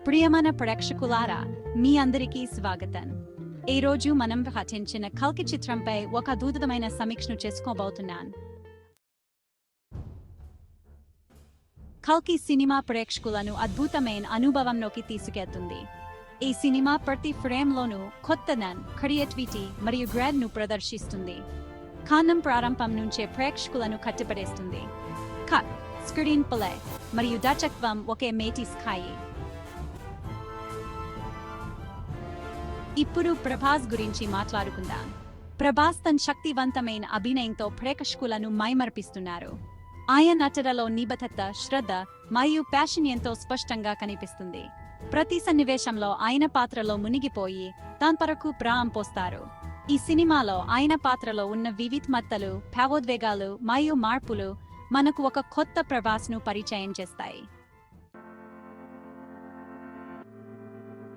ప్రియమైన ప్రేక్షకులారా, మీ అందరికీ స్వాగతం. ఈ రోజు మనం రచించిన కల్కి చిత్రంపై ఒక అద్భుతమైన సమీక్షను చేసుకోబోతున్నాను. కల్కి సినిమా ప్రేక్షకులను అద్భుతమైన అనుభవంలోకి తీసుకెళ్తుంది. ఈ సినిమా ప్రతి ఫ్రేమ్లోనూ కొత్తదనం, క్రియేటివిటీ మరియు గ్రాడ్ను ప్రదర్శిస్తుంది. కథనం ప్రారంభం నుంచే ప్రేక్షకులను కట్టిపడేస్తుంది. కథ, స్క్రీన్ ప్లే మరియు దర్శకత్వం ఒకే మేటి స్థాయి. ఇప్పుడు ప్రభాస్ గురించి మాట్లాడుకుందాం. ప్రభాస్ తన శక్తివంతమైన అభినయంతో ప్రేక్షకులను మైమర్పిస్తున్నారు. ఆయన నటనలో నిబద్ధత, శ్రద్ధ మరియు ప్యాషన్ ఎంతో స్పష్టంగా కనిపిస్తుంది. ప్రతి సన్నివేశంలో ఆయన పాత్రలో మునిగిపోయి దాని వరకు ప్రాణం పోస్తారు. ఈ సినిమాలో ఆయన పాత్రలో ఉన్న వివిధమత్తలు, భావోద్వేగాలు మరియు మార్పులు మనకు ఒక కొత్త ప్రభాస్ను పరిచయం చేస్తాయి.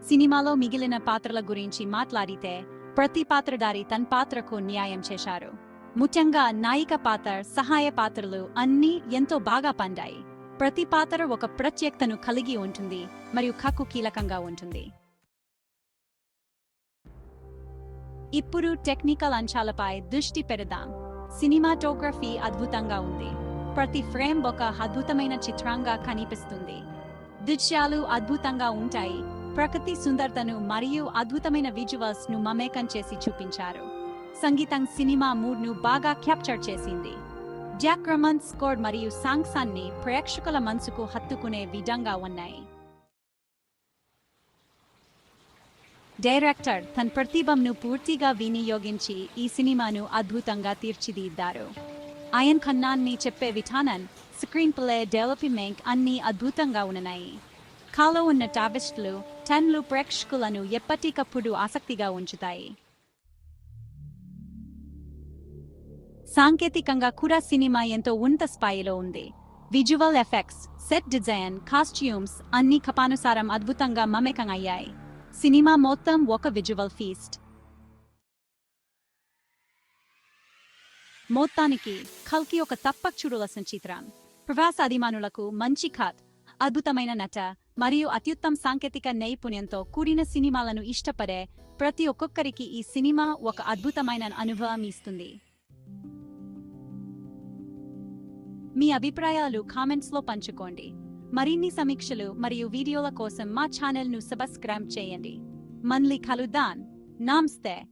సినిమాలో మిగిలిన పాత్రల గురించి మాట్లాడితే ప్రతి పాత్రధారి తన పాత్రకు న్యాయం చేశారు. ముఖ్యంగా నాయిక పాత్ర, సహాయ పాత్రలు అన్నీ ఎంతో బాగా పండాయి. ప్రతి పాత్ర ఒక ప్రత్యేకతను కలిగి ఉంటుంది మరియు కథకు కీలకంగా ఉంటుంది. ఇప్పుడు టెక్నికల్ అంశాలపై దృష్టి పెడదాం. సినిమాటోగ్రఫీ అద్భుతంగా ఉంది. ప్రతి ఫ్రేమ్ ఒక అద్భుతమైన చిత్రంగా కనిపిస్తుంది. దృశ్యాలు అద్భుతంగా ఉంటాయి. ప్రకృతి సుందరతను మరియు అద్భుతమైన విజువల్స్ ను మమేకం చేసి చూపించారు. సంగీతం సినిమా మూడ్ ను బాగా క్యాప్చర్ చేసింది. జాక్ రమన్ స్కోర్ మరియు సాంగ్స్ అన్ని ప్రేక్షకుల మనసుకు హత్తుకునే విధంగా ఉన్నాయి. డైరెక్టర్ తన ప్రతిభను పూర్తిగా వినియోగించి ఈ సినిమాను అద్భుతంగా తీర్చిదిద్దారు. ఆయన కథనాన్ని చెప్పే విధానం, స్క్రీన్ ప్లే, డెవలప్మెంట్ అన్నీ అద్భుతంగా ఉన్నాయి. కథలో ఉన్న ట్విస్టులు, టర్న్లు ప్రేక్షకులను ఎప్పటికప్పుడు ఆసక్తిగా ఉంచుతాయి. సాంకేతికంగా కూడా సినిమా ఎంతో ఉన్నత స్థాయిలో ఉంది. Visual effects, set design, costumes అన్ని కథానుసారం అద్భుతంగా మమేకం అయ్యాయి. సినిమా మొత్తం ఒక విజువల్ ఫీస్ట్. మొత్తానికి కల్కి ఒక తప్పక చూడాల్సిన చిత్రం. ప్రభాస్ అభిమానులకు మంచి కథ, అద్భుతమైన నట మరియు అత్యుత్తమ సాంకేతిక నైపుణ్యంతో కూడిన సినిమాలను ఇష్టపడే ప్రతి ఒక్కొక్కరికి ఈ సినిమా ఒక అద్భుతమైన అనుభవం ఇస్తుంది. మీ అభిప్రాయాలు కామెంట్స్లో పంచుకోండి. మరిన్ని సమీక్షలు మరియు వీడియోల కోసం మా ఛానల్ను సబ్స్క్రైబ్ చేయండి. మళ్ళీ కలుద్దాం. నమస్తే.